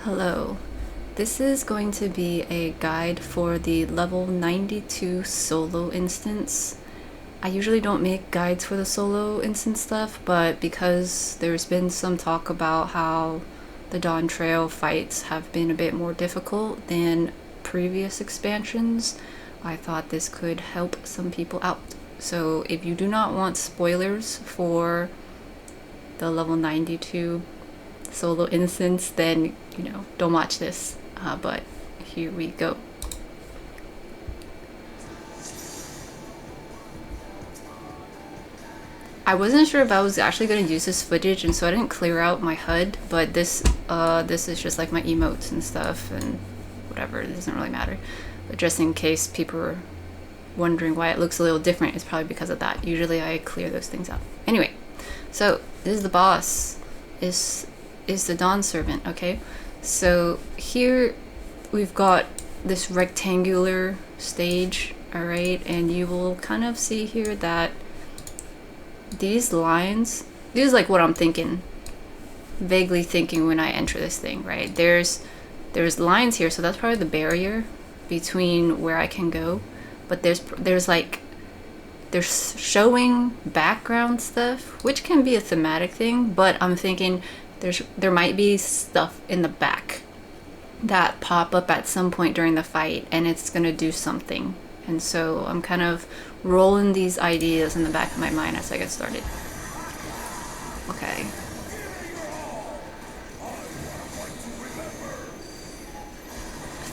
Hello, this is going to be a guide for the level 92 solo instance. I usually don't make guides for the solo instance stuff, but because there's been some talk about how the Dawntrail fights have been a bit more difficult than previous expansions, I thought this could help some people out. So if you do not want spoilers for the level 92 solo instance, then don't watch this, but here we go. I wasn't sure if I was actually going to use this footage, and so I didn't clear out my HUD, but this is just like my emotes and stuff and whatever. It doesn't really matter, but just in case people are wondering why it looks a little different, it's probably because of that. Usually I clear those things out. Anyway, so this is the boss, is the Dawn Servant. Okay, so here we've got this rectangular stage, all right, and you will kind of see here that these lines, this is like what I'm thinking, vaguely thinking when I enter this thing, right? There's lines here, so that's probably the barrier between where I can go, but there's showing background stuff, which can be a thematic thing, but I'm thinking there might be stuff in the back that pop up at some point during the fight, and it's gonna do something. And so I'm kind of rolling these ideas in the back of my mind as I get started. Okay.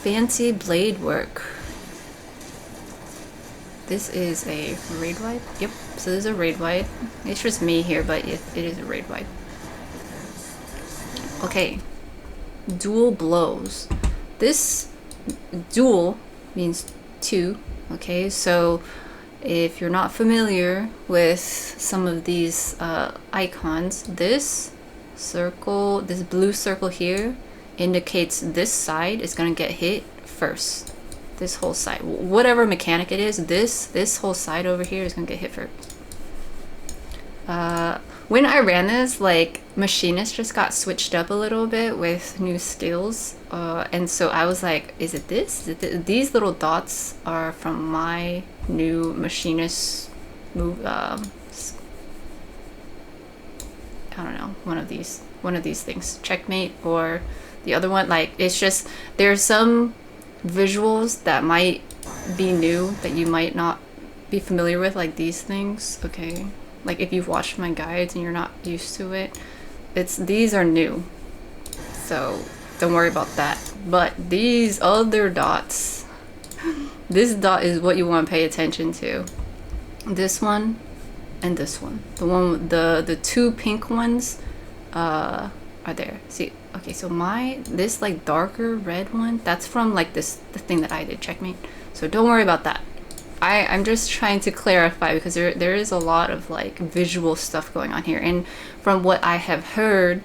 Fancy blade work. This is a raid wide? Yep, so this is a raid wide. It's just me here, but it is a raid wide. Okay, dual blows. This dual means two, okay? So if you're not familiar with some of these icons, this circle, this blue circle here, indicates this side is gonna get hit first. This whole side, whatever mechanic it is, this whole side over here is gonna get hit first. When I ran this, like, Machinist just got switched up a little bit with new skills, and so I was like, is it this? These little dots are from my new Machinist move, I don't know, one of these things, Checkmate, or the other one. Like, it's just, there's some visuals that might be new that you might not be familiar with, like these things, okay? Like, if you've watched my guides and you're not used to it, these are new, so don't worry about that. But these other dots, this dot is what you want to pay attention to. This one and this one, the two pink ones are there. See, okay, so this like darker red one, that's from like the thing that I did, Checkmate, so don't worry about that. I'm just trying to clarify, because there is a lot of like visual stuff going on here, and from what I have heard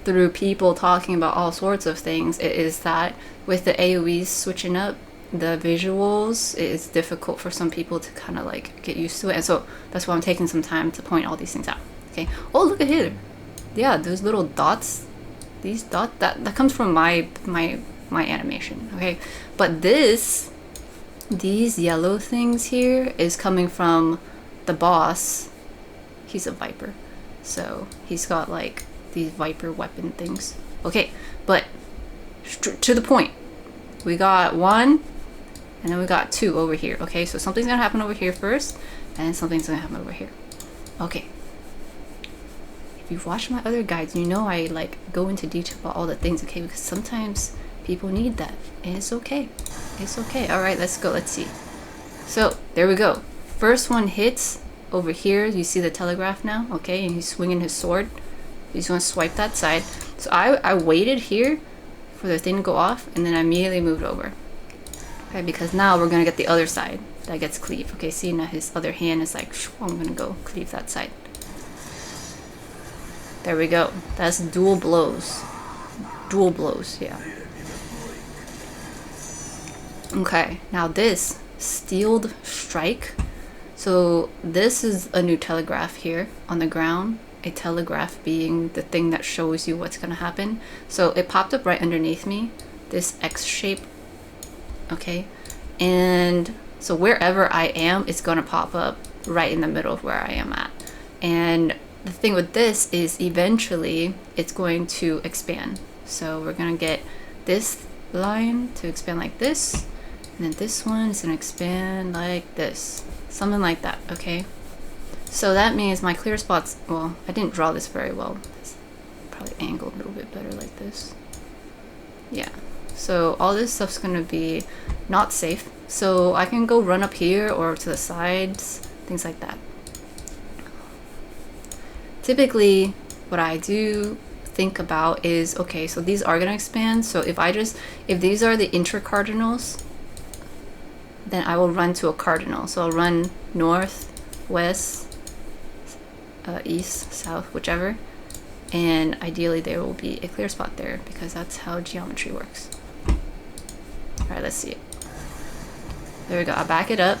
through people talking about all sorts of things, it is that with the AoEs switching up the visuals, it is difficult for some people to kind of like get used to it, and so that's why I'm taking some time to point all these things out. Okay, oh, look at here, yeah, those little dots, these dots, that comes from my animation, okay? But these yellow things here is coming from the boss. He's a viper, so he's got like these viper weapon things. Okay, but to the point, we got one and then we got two over here. Okay, so something's gonna happen over here first, and something's gonna happen over here. Okay, if you've watched my other guides, you know I like go into detail about all the things, okay? Because sometimes people need that, and it's okay. It's okay. All right, let's go. Let's see. So there we go. First one hits over here. You see the telegraph now, okay? And he's swinging his sword. He's going to swipe that side. So I waited here for the thing to go off, and then I immediately moved over. Okay, because now we're going to get the other side that gets cleaved. Okay, see, now his other hand is like, I'm going to go cleave that side. There we go. That's dual blows. Dual blows, yeah. Okay, now this steeled strike. So this is a new telegraph here on the ground. a telegraph being the thing that shows you what's gonna happen. So it popped up right underneath me, this X shape, okay? And so wherever I am, it's gonna pop up right in the middle of where I am at. And the thing with this is eventually it's going to expand. So we're gonna get this line to expand like this, and then this one is gonna expand like this, something like that, okay? So that means my clear spots, well, I didn't draw this very well. It's probably angled a little bit better like this. Yeah, so all this stuff's gonna be not safe. So I can go run up here or to the sides, things like that. Typically, what I do think about is, okay, so these are gonna expand. So if these are the intracardinals, then I will run to a cardinal. So I'll run north, west, east, south, whichever. And ideally there will be a clear spot there because that's how geometry works. All right, let's see it. There we go, I back it up.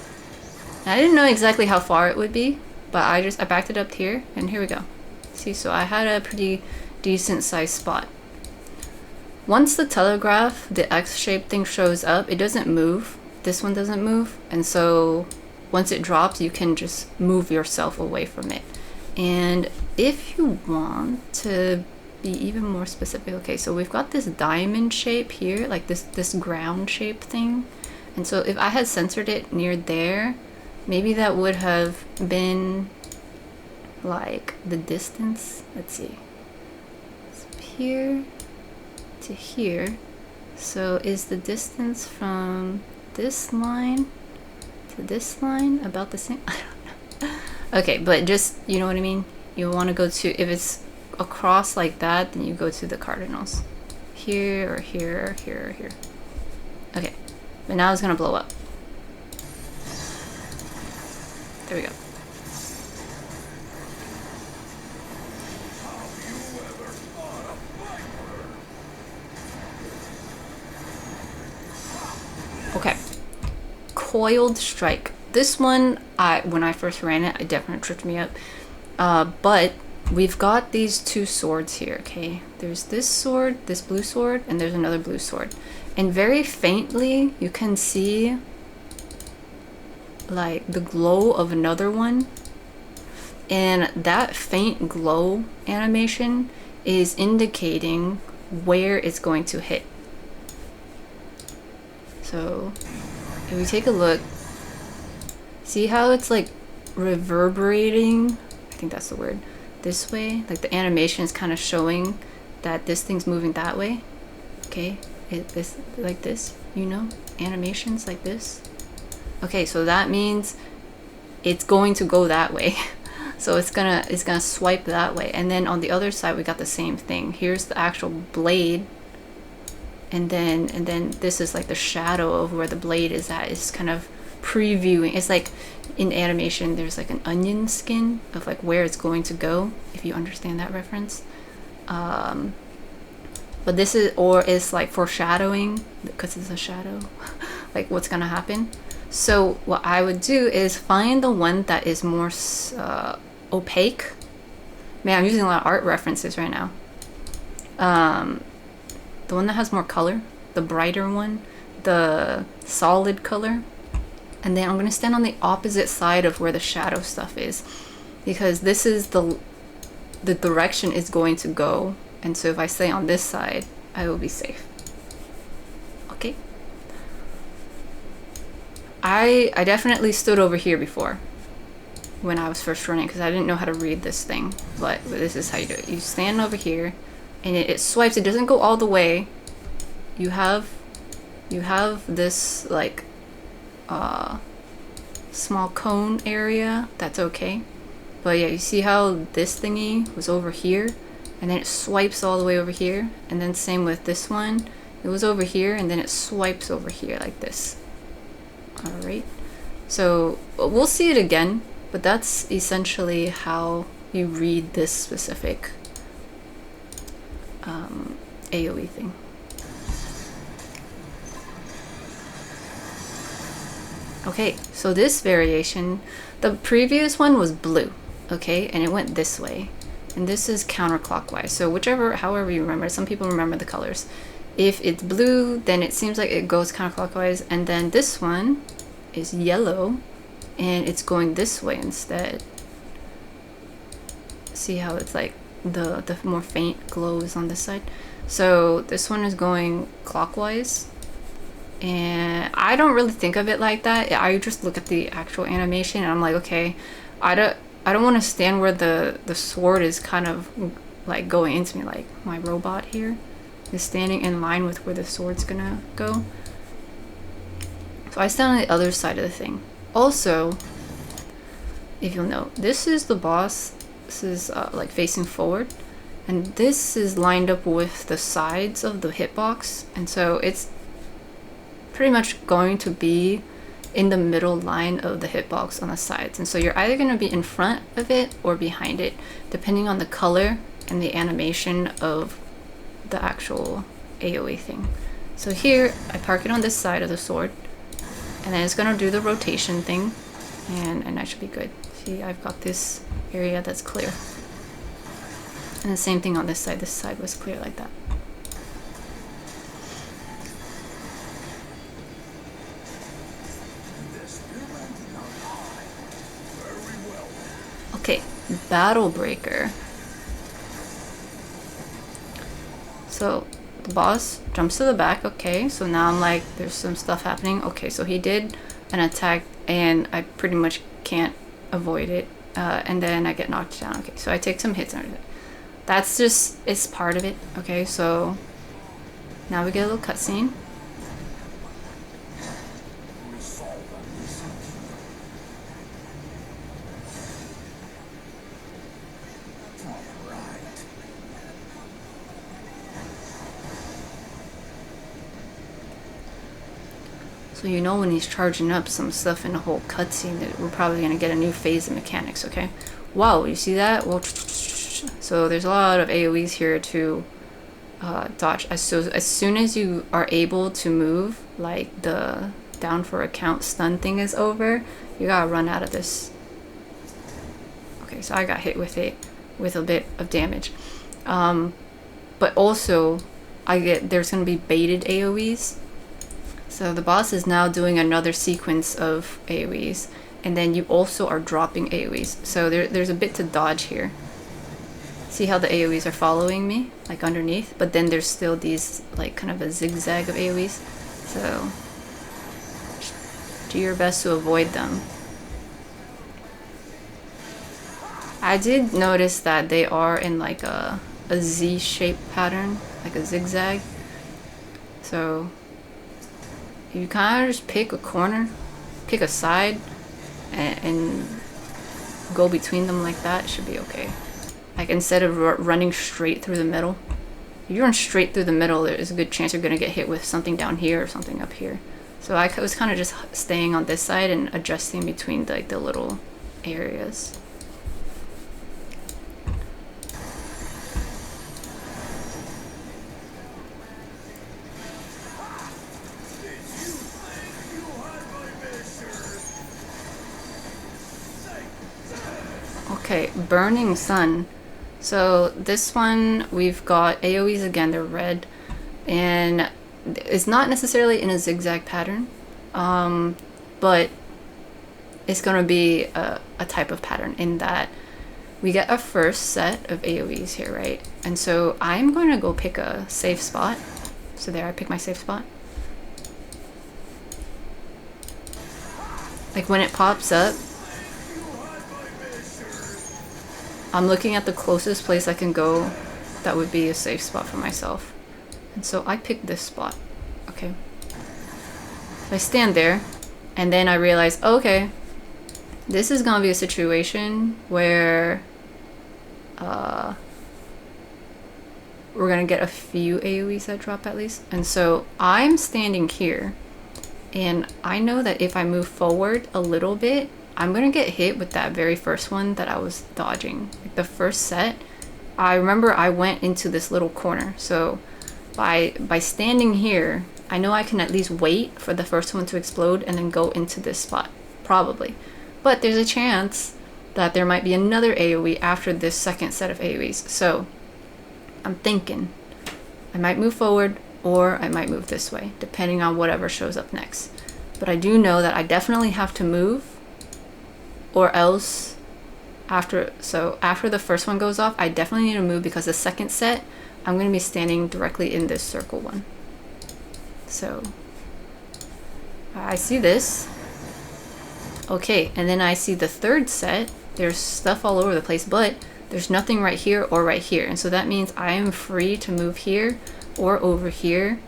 I didn't know exactly how far it would be, but I backed it up here, and here we go. See, so I had a pretty decent sized spot. Once the telegraph, the X-shaped thing shows up, it doesn't move. This one doesn't move, and so once it drops, you can just move yourself away from it. And if you want to be even more specific, okay, so we've got this diamond shape here, like this ground shape thing. And so if I had centered it near there, maybe that would have been like the distance. Let's see. It's here to here. So is the distance from this line to this line about the same? I don't know. Okay, but just, you know what I mean? You want to go to, if it's across like that, then you go to the cardinals. Here or here or here or here. Okay, but now it's gonna blow up. There we go. Okay, Coiled Strike. This one, when I first ran it, it definitely tripped me up. But we've got these two swords here, okay? There's this sword, this blue sword, and there's another blue sword. And very faintly, you can see like the glow of another one. And that faint glow animation is indicating where it's going to hit. So if we take a look, see how it's like reverberating? I think that's the word. This way, like the animation is kind of showing that this thing's moving that way. Okay, this like this, you know, animations like this. Okay, so that means it's going to go that way. So it's gonna swipe that way. And then on the other side, we got the same thing. Here's the actual blade. And then this is like the shadow of where the blade is at. It's kind of previewing. It's like in animation, there's like an onion skin of like where it's going to go, if you understand that reference. But this is, or it's like foreshadowing, because it's a shadow, like what's gonna happen. So what I would do is find the one that is more opaque. Man, I'm using a lot of art references right now. The one that has more color, the brighter one, the solid color. And then I'm going to stand on the opposite side of where the shadow stuff is, because this is the direction it's going to go. And so if I stay on this side, I will be safe. Okay. I definitely stood over here before when I was first running, because I didn't know how to read this thing, but this is how you do it. You stand over here and it swipes. It doesn't go all the way. You have this like small cone area that's okay, but yeah, you see how this thingy was over here and then it swipes all the way over here, and then same with this one, it was over here and then it swipes over here like this. All right, so we'll see it again, but that's essentially how you read this specific AoE thing. Okay, so this variation, the previous one was blue, okay, and it went this way. and this is counterclockwise. So however you remember, some people remember the colors. If it's blue, then it seems like it goes counterclockwise, and then this one is yellow, and it's going this way instead. See how it's like the more faint glow is on this side? So this one is going clockwise, and I don't really think of it like that. I just look at the actual animation and I'm like, okay, I don't want to stand where the sword is kind of like going into me. Like my robot here is standing in line with where the sword's gonna go. So I stand on the other side of the thing. Also, if you'll note, this is the boss. This is like facing forward, and this is lined up with the sides of the hitbox, and so it's pretty much going to be in the middle line of the hitbox on the sides, and so you're either going to be in front of it or behind it, depending on the color and the animation of the actual AoE thing. So here I park it on this side of the sword, and then it's going to do the rotation thing, and I should be good. See, I've got this area that's clear, and the same thing on this side. This side was clear like that. Okay, Battle Breaker. So the boss jumps to the back. Okay, so now I'm like, there's some stuff happening. Okay, so he did an attack and I pretty much can't avoid it, and then I get knocked down. Okay, so I take some hits and everything. That's just, it's part of it. Okay, so now we get a little cutscene. So you know when he's charging up some stuff in the whole cutscene that we're probably going to get a new phase of mechanics, okay? Wow, you see that? Well, so there's a lot of AoEs here to dodge. As soon as you are able to move, like the down for a count stun thing is over, you gotta run out of this. Okay, so I got hit with it with a bit of damage. But also, there's gonna be baited AoEs. So the boss is now doing another sequence of AoEs, and then you also are dropping AoEs. So there's a bit to dodge here. See how the AoEs are following me, like underneath, but then there's still these, like, kind of a zigzag of AoEs. So do your best to avoid them. I did notice that they are in like a Z-shaped pattern, like a zigzag. So you kind of just pick a corner, pick a side, and go between them like that. It should be okay. Like, instead of running straight through the middle. If you run straight through the middle, there's a good chance you're going to get hit with something down here or something up here. So I was kind of just staying on this side and adjusting between the little areas. Okay, Burning Sun. So this one, we've got AoEs again, they're red, and it's not necessarily in a zigzag pattern, but it's going to be a type of pattern in that we get a first set of AoEs here, right? And so I'm going to go pick a safe spot. So there, I pick my safe spot. Like, when it pops up, I'm looking at the closest place I can go that would be a safe spot for myself. And so I picked this spot, okay? So I stand there, and then I realize, oh, okay, this is gonna be a situation where we're gonna get a few AoEs that drop at least. And so I'm standing here, and I know that if I move forward a little bit, I'm gonna get hit with that very first one that I was dodging. Like the first set, I remember I went into this little corner. So by standing here, I know I can at least wait for the first one to explode and then go into this spot, probably. But there's a chance that there might be another AoE after this second set of AoEs. So I'm thinking I might move forward or I might move this way, depending on whatever shows up next. But I do know that I definitely have to move, or else after the first one goes off, I definitely need to move, because the second set, I'm going to be standing directly in this circle one. So I see this. Okay, and then I see the third set. There's stuff all over the place, but there's nothing right here or right here. And so that means I am free to move here or over here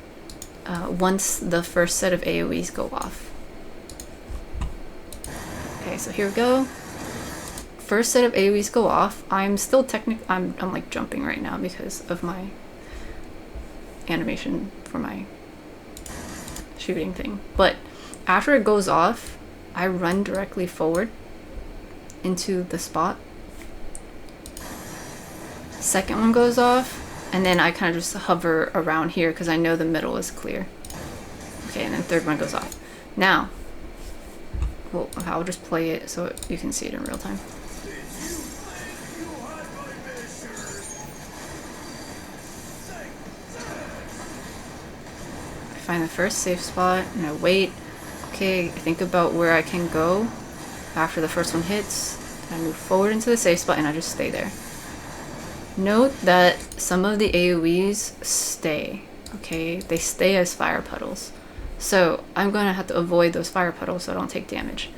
once the first set of AoEs go off. Okay, so here we go. First set of AoEs go off. I'm still I'm like jumping right now because of my animation for my shooting thing. But after it goes off, I run directly forward into the spot. Second one goes off, and then I kind of just hover around here because I know the middle is clear. Okay, and then third one goes off. Now, well, I'll just play it so you can see it in real time. I find the first safe spot and I wait. Okay, I think about where I can go after the first one hits. I move forward into the safe spot and I just stay there. Note that some of the AoEs stay, okay? They stay as fire puddles. So I'm going to have to avoid those fire puddles so I don't take damage.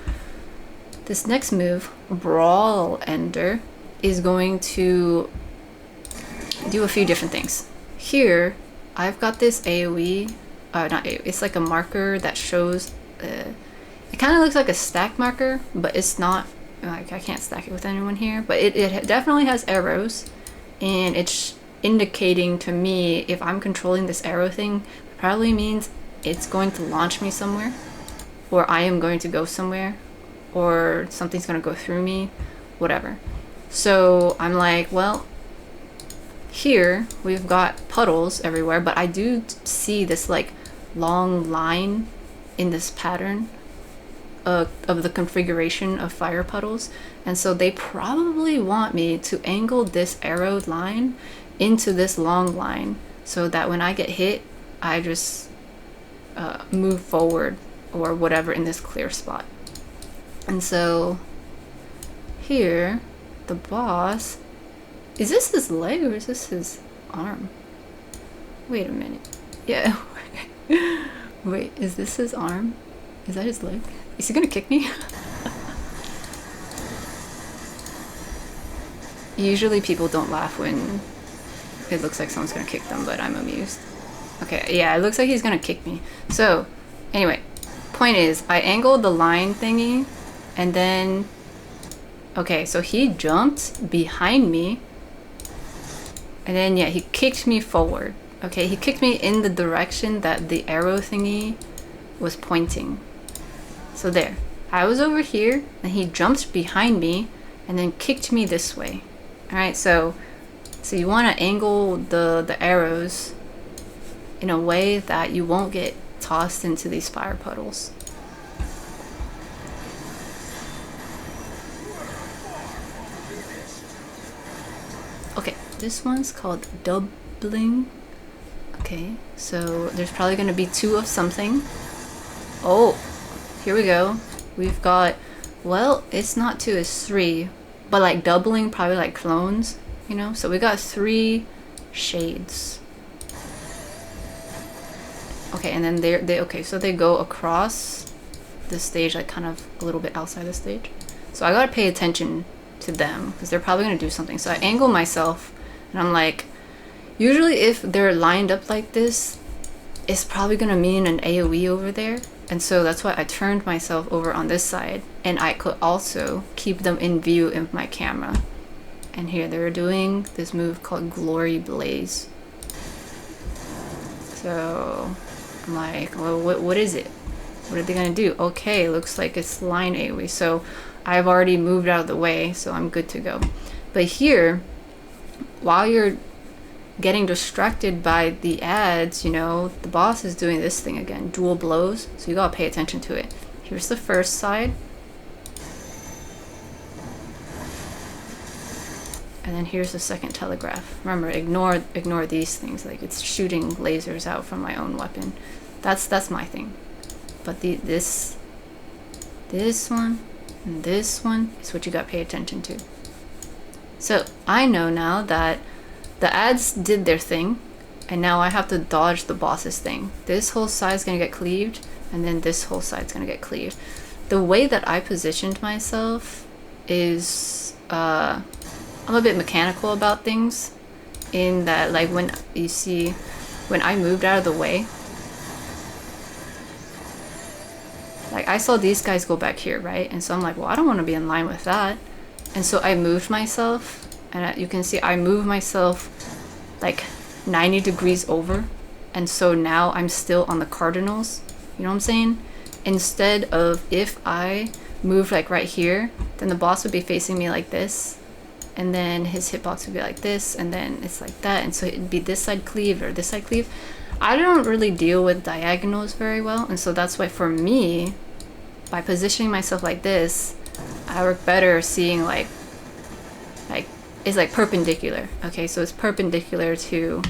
This next move, Brawl Ender, is going to do a few different things. Here, I've got this AoE, not AoE, it's like a marker that shows, it kind of looks like a stack marker, but it's not, like I can't stack it with anyone here, but it definitely has arrows. And it's indicating to me, if I'm controlling this arrow thing, it probably means it's going to launch me somewhere, or I am going to go somewhere, or something's going to go through me, whatever. So I'm like, well, here we've got puddles everywhere, but I do see this like long line in this pattern of the configuration of fire puddles, and so they probably want me to angle this arrowed line into this long line so that when I get hit, I just move forward or whatever in this clear spot. And so here, the boss, is this his leg or is this his arm? Wait a minute. Yeah. Wait, is this his arm? Is that his leg? Is he gonna kick me? Usually people don't laugh when it looks like someone's gonna kick them, but I'm amused. Okay, yeah, it looks like he's gonna kick me. So, anyway, point is, I angled the line thingy, and then, okay, so he jumped behind me, and then, yeah, he kicked me forward. Okay, he kicked me in the direction that the arrow thingy was pointing. So there, I was over here, and he jumped behind me, and then kicked me this way. Alright, so you want to angle the arrows in a way that you won't get tossed into these fire puddles. Okay, this one's called doubling. Okay, so there's probably going to be 2 of something. Oh, here we go. We've got, well, it's not 2, it's 3. But like doubling, probably like clones, you know? So we got 3 shades. Okay, and then okay, so they go across the stage, like kind of a little bit outside the stage. So I gotta pay attention to them, because they're probably gonna do something. So I angle myself, and I'm like, usually if they're lined up like this, it's probably gonna mean an AoE over there. And so that's why I turned myself over on this side, and I could also keep them in view in my camera. And here they're doing this move called Glory Blaze. So I'm like, well, what is it? What are they gonna do? Okay, looks like it's line AoE. So I've already moved out of the way, so I'm good to go. But here, while you're getting distracted by the ads, you know, the boss is doing this thing again, dual blows, so you gotta pay attention to it. Here's the first side. And then here's the second telegraph. Remember, ignore these things. Like, it's shooting lasers out from my own weapon. That's my thing. But this one and this one is what you got to pay attention to. So I know now that the ads did their thing, and now I have to dodge the boss's thing. This whole side's gonna get cleaved, and then this whole side's gonna get cleaved. The way that I positioned myself is I'm a bit mechanical about things, in that, like, when you see when I moved out of the way, like, I saw these guys go back here, right? And so I'm like, well, I don't want to be in line with that. And so I moved myself, and you can see I moved myself like 90 degrees over. And so now I'm still on the cardinals, you know what I'm saying? Instead of, if I moved like right here, then the boss would be facing me like this, and then his hitbox would be like this, and then it's like that, and so it'd be this side cleaved or this side cleaved. I don't really deal with diagonals very well, and so that's why for me, by positioning myself like this, I work better seeing like it's like perpendicular. Okay, so it's perpendicular to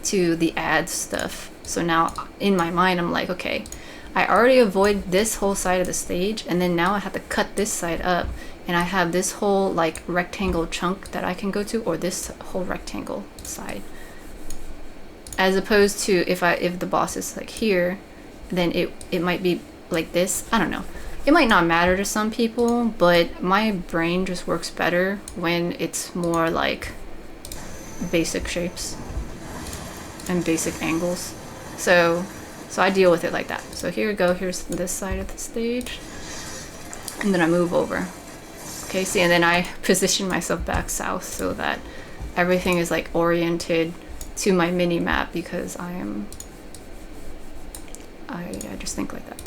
the ad stuff. So now in my mind I'm like, okay, I already avoid this whole side of the stage, and then now I have to cut this side up, and I have this whole like rectangle chunk that I can go to, or this whole rectangle side. As opposed to if the boss is like here, then it might be like this. I don't know. It might not matter to some people, but my brain just works better when it's more like basic shapes and basic angles. So I deal with it like that. So here we go. Here's this side of the stage, and then I move over. Okay, see, and then I position myself back south so that everything is like oriented to my mini map, because I just think like that.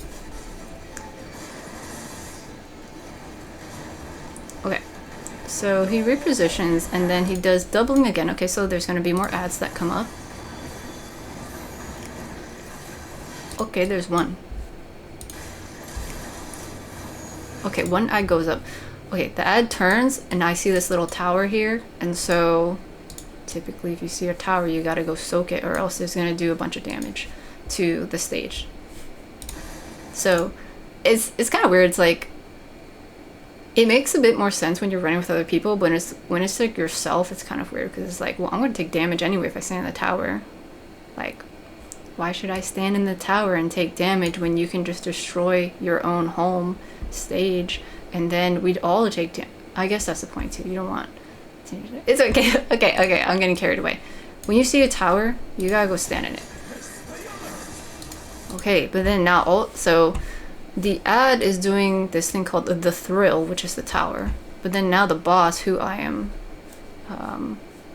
Okay, so he repositions, and then he does doubling again. Okay, so there's going to be more ads that come up. Okay, there's one. Okay, one ad goes up. Okay, the ad turns, and I see this little tower here, and so typically if you see a tower, you gotta go soak it, or else it's gonna do a bunch of damage to the stage. So it's kind of weird. It's like, it makes a bit more sense when you're running with other people, but when it's like yourself, it's kind of weird, because it's like, well, I'm gonna take damage anyway if I stand in the tower. Like, why should I stand in the tower and take damage when you can just destroy your own home stage, and then we'd all take damage? I guess that's the point too. You don't want to. It's okay. Okay, I'm getting carried away. When you see a tower, you gotta go stand in it. Okay, but then now so the ad is doing this thing called the thrill, which is the tower. But then now the boss, who I am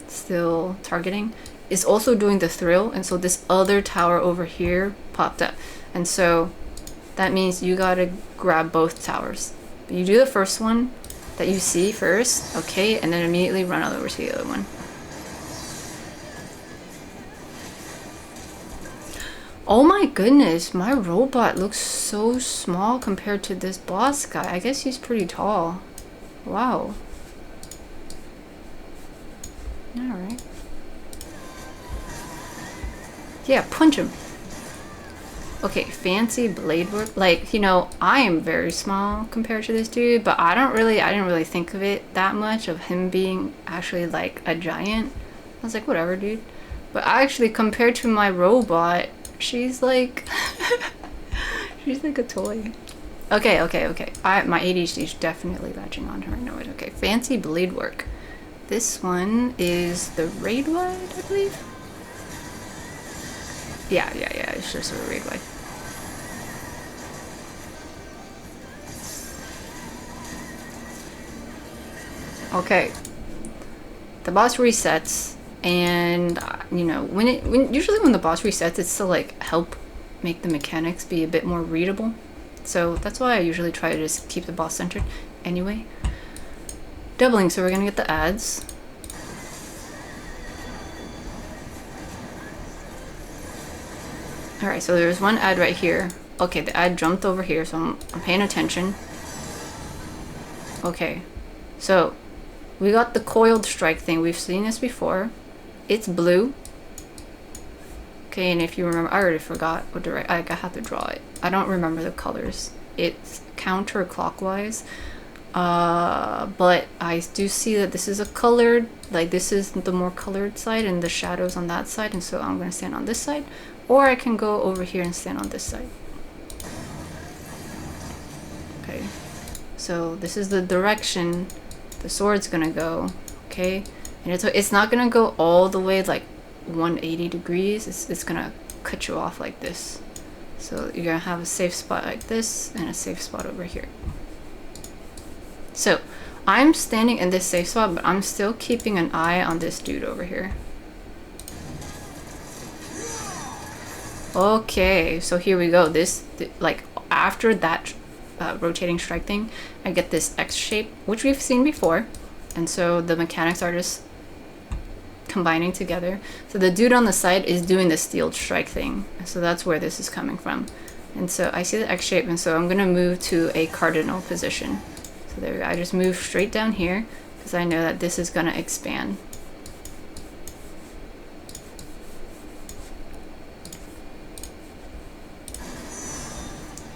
still targeting, is also doing the thrill, and so this other tower over here popped up, and so that means you gotta grab both towers. But you do the first one that you see first, okay, and then immediately run over to the other one. Oh my goodness, my robot looks so small compared to this boss guy. I guess he's pretty tall. Wow. Alright. Yeah, punch him. Okay, fancy blade work. Like, you know, I am very small compared to this dude, but I didn't really think of it that much, of him being actually like a giant. I was like, whatever, dude. But actually, compared to my robot, she's like she's like a toy. Okay. My ADHD is definitely latching on her. I know it. Okay, fancy blade work. This one is the raid wide, I believe. Yeah, it's just a raid wide. Okay. The boss resets, and you know, usually when the boss resets, it's to like help make the mechanics be a bit more readable. So that's why I usually try to just keep the boss centered anyway. Doubling, so we're gonna get the ads. Alright, so there's one ad right here. Okay, the ad jumped over here, so I'm paying attention. Okay, so we got the coiled strike thing. We've seen this before. It's blue. Okay, and if you remember, I already forgot what I have to draw it. I don't remember the colors. It's counterclockwise. But I do see that this is a colored, like this is the more colored side and the shadows on that side, and so I'm going to stand on this side, or I can go over here and stand on this side. Okay, so this is the direction the sword's going to go, okay, and it's not going to go all the way like 180 degrees. It's going to cut you off like this. So you're going to have a safe spot like this and a safe spot over here. So I'm standing in this safe spot, but I'm still keeping an eye on this dude over here. Okay, so here we go. This, like, after that rotating strike thing, I get this X shape, which we've seen before. And so the mechanics are just combining together. So the dude on the side is doing the steel strike thing. So that's where this is coming from. And so I see the X shape, and so I'm going to move to a cardinal position. So there we go. I just move straight down here because I know that this is going to expand.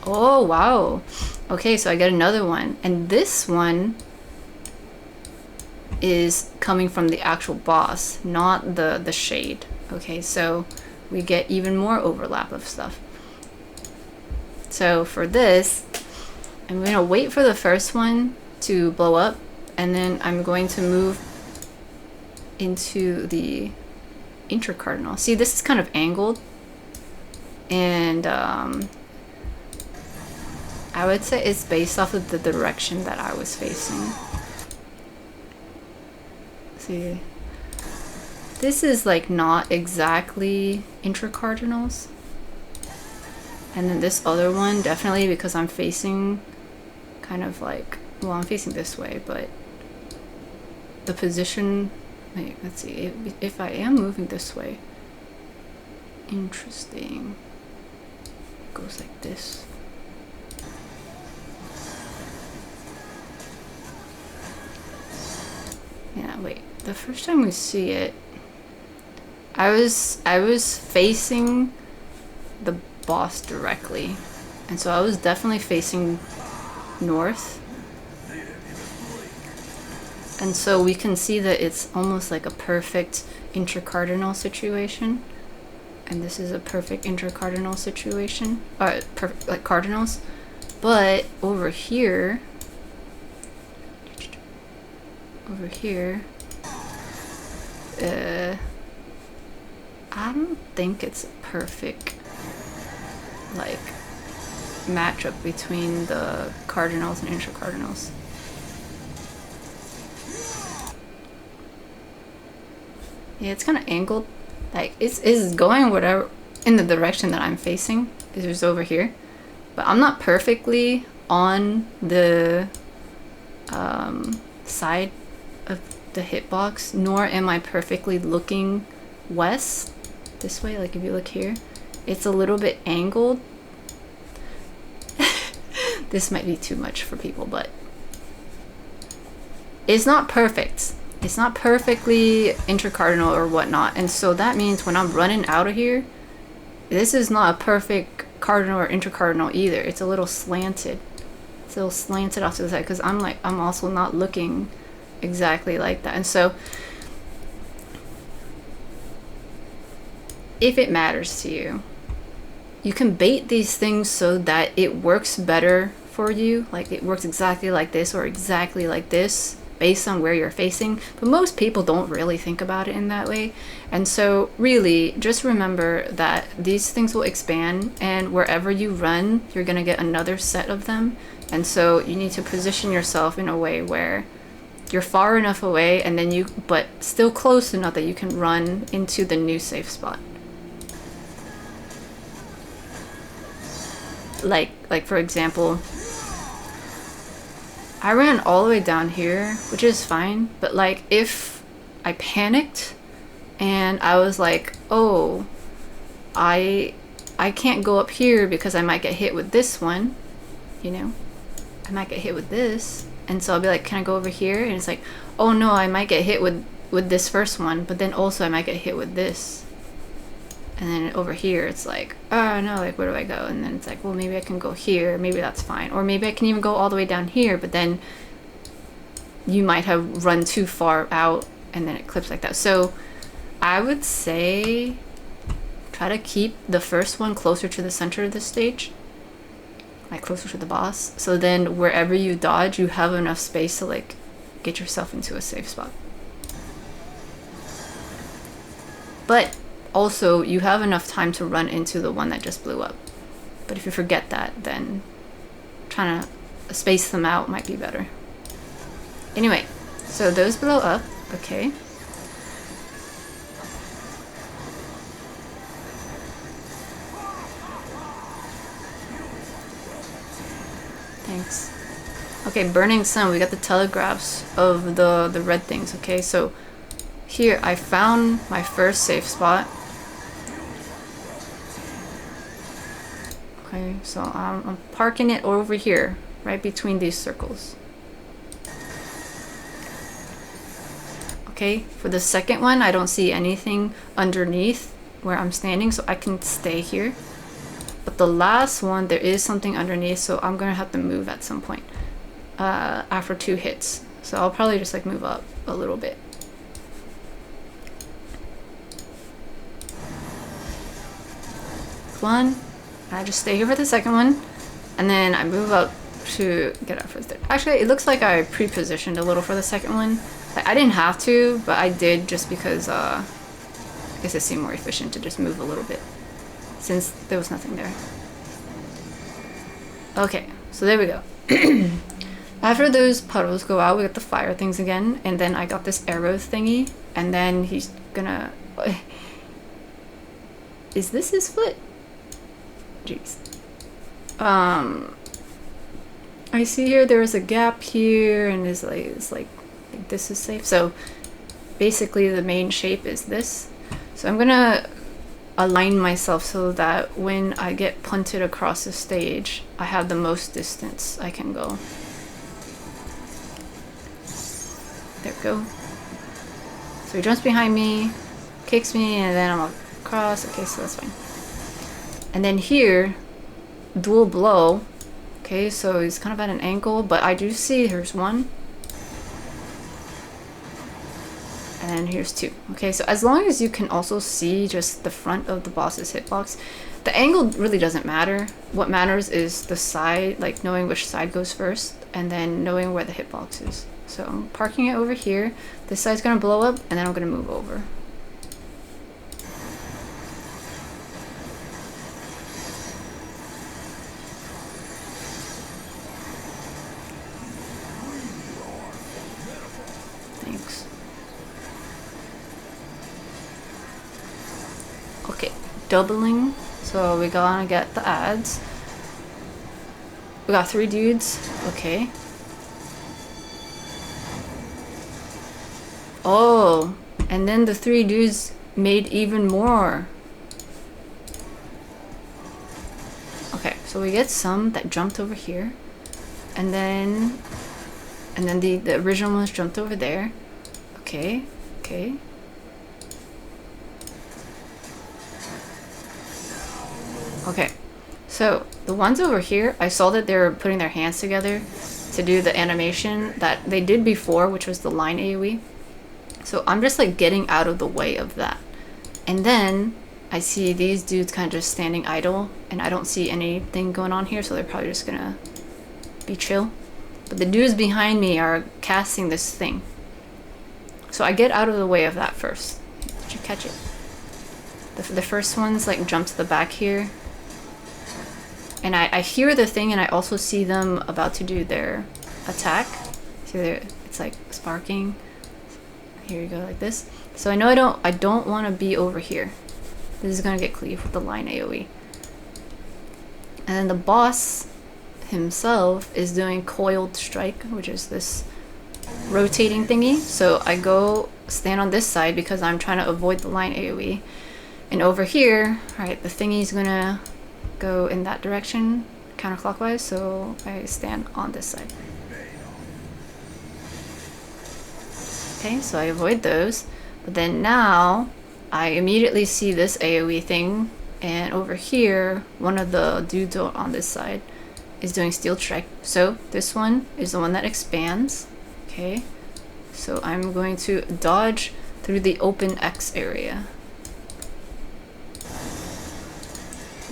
Oh, wow. Okay, so I get another one. And this one is coming from the actual boss, not the shade. Okay, so we get even more overlap of stuff. So for this, I'm going to wait for the first one to blow up, and then I'm going to move into the intercardinal. See, this is kind of angled, and I would say it's based off of the direction that I was facing. See, this is like not exactly intercardinals. And then this other one, definitely, because I'm facing kind of like, well, I'm facing this way, but the position, wait, let's see, if I am moving this way, interesting, it goes like this. Yeah, wait, the first time we see it, I was facing the boss directly, and so I was definitely facing north, and so we can see that it's almost like a perfect intercardinal situation, and this is a perfect intercardinal situation, perfect like cardinals. But over here, I don't think it's a perfect like matchup between the cardinals and intercardinals. Yeah, it's kind of angled, like it's going whatever in the direction that I'm facing. Is just over here, but I'm not perfectly on the side of the hitbox, nor am I perfectly looking west this way. Like if you look here, it's a little bit angled. This might be too much for people, but it's not perfect. It's not perfectly intercardinal or whatnot, and so that means when I'm running out of here, this is not a perfect cardinal or intercardinal either. It's a little slanted. It's a little slanted off to the side because I'm also not looking exactly like that. And so if it matters to you, you can bait these things so that it works better for you, like it works exactly like this or exactly like this based on where you're facing, but most people don't really think about it in that way. And so really just remember that these things will expand, and wherever you run you're gonna get another set of them, and so you need to position yourself in a way where you're far enough away and then but still close enough that you can run into the new safe spot. Like for example, I ran all the way down here, which is fine, but like if I panicked and I was like, oh, I can't go up here because I might get hit with this one, you know, I might get hit with this, and so I'll be like, can I go over here? And it's like, oh no, I might get hit with this first one, but then also I might get hit with this. And then over here it's like, oh no, like where do I go? And then it's like, well, maybe I can go here, maybe that's fine. Or maybe I can even go all the way down here, but then you might have run too far out and then it clips like that. So I would say try to keep the first one closer to the center of the stage, like closer to the boss. So then wherever you dodge, you have enough space to like get yourself into a safe spot. But also you have enough time to run into the one that just blew up. But if you forget that, then trying to space them out might be better. Anyway, so those blow up, okay. Thanks. Okay, burning sun, we got the telegraphs of the red things, okay? So here I found my first safe spot. Okay, so I'm parking it over here, right between these circles. Okay, for the second one, I don't see anything underneath where I'm standing, so I can stay here. But the last one, there is something underneath, so I'm gonna have to move at some point after 2 hits. So I'll probably just like move up a little bit. One, I just stay here for the second one, and then I move up to get out for the third. Actually, it looks like I pre-positioned a little for the second one. Like, I didn't have to, but I did just because I guess it seemed more efficient to just move a little bit since there was nothing there. Okay, so there we go. After those puddles go out, we got the fire things again, and then I got this arrow thingy, and then he's gonna... Is this his foot? Jeez. I see here there is a gap here, and it's like this is safe. So basically the main shape is this. So I'm gonna align myself so that when I get punted across the stage, I have the most distance I can go. There we go. So he jumps behind me, kicks me, and then I'm across. Okay, so that's fine. And then here, dual blow. Okay, so he's kind of at an angle, but I do see here's one. And then here's 2. Okay, so as long as you can also see just the front of the boss's hitbox, the angle really doesn't matter. What matters is the side, like knowing which side goes first, and then knowing where the hitbox is. So I'm parking it over here. This side's gonna blow up, and then I'm gonna move over. Thanks. Okay, doubling. So we gotta get the ads. We got 3 dudes. Okay. Oh, and then the 3 dudes made even more. Okay, so we get some that jumped over here, and then the original ones jumped over there. Okay, okay. Okay, so the ones over here, I saw that they were putting their hands together to do the animation that they did before, which was the line AoE. So I'm just like getting out of the way of that. And then I see these dudes kind of just standing idle, and I don't see anything going on here, so they're probably just gonna be chill. But the dudes behind me are casting this thing. So I get out of the way of that first. Did you catch it? The first one's like jump to the back here. And I hear the thing, and I also see them about to do their attack. So it's like sparking. Here you go, like this. So I know I don't want to be over here. This is gonna get cleaved with the line AoE. And then the boss himself is doing Coiled strike, which is this rotating thingy. So I go stand on this side because I'm trying to avoid the line AoE. And over here, alright, the thingy's gonna go in that direction, counterclockwise, so I stand on this side. Okay, so I avoid those. But then now I immediately see this AoE thing, and over here, one of the dudes on this side is doing steel strike. So this one is the one that expands. Okay, so I'm going to dodge through the open X area.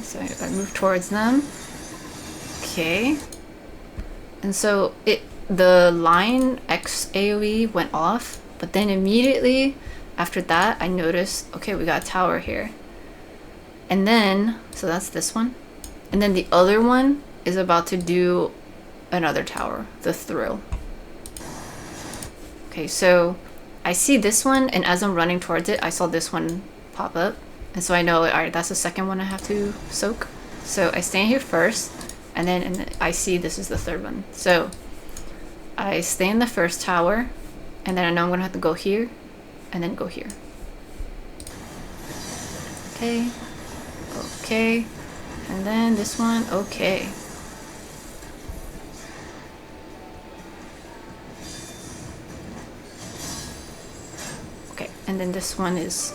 So I move towards them. Okay, and so the line X AoE went off, but then immediately after that I noticed, okay, we got a tower here. And then, so that's this one. And then the other one is about to do another tower, the thrill. Okay, so I see this one, and as I'm running towards it, I saw this one pop up. And so I know, alright, that's the second one I have to soak. So I stand here first, and then I see this is the third one. So I stay in the first tower, and then I know I'm gonna have to go here, and then go here. Okay. Okay. And then this one, okay. Okay, and then this one is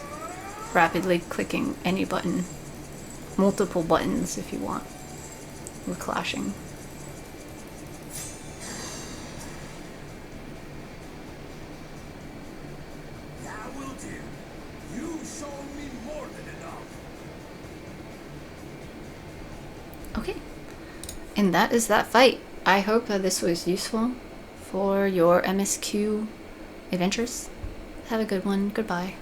rapidly clicking any button. Multiple buttons if you want. We're clashing. That will do. You've shown me more than enough. Okay. And that is that fight. I hope that this was useful for your MSQ adventures. Have a good one. Goodbye.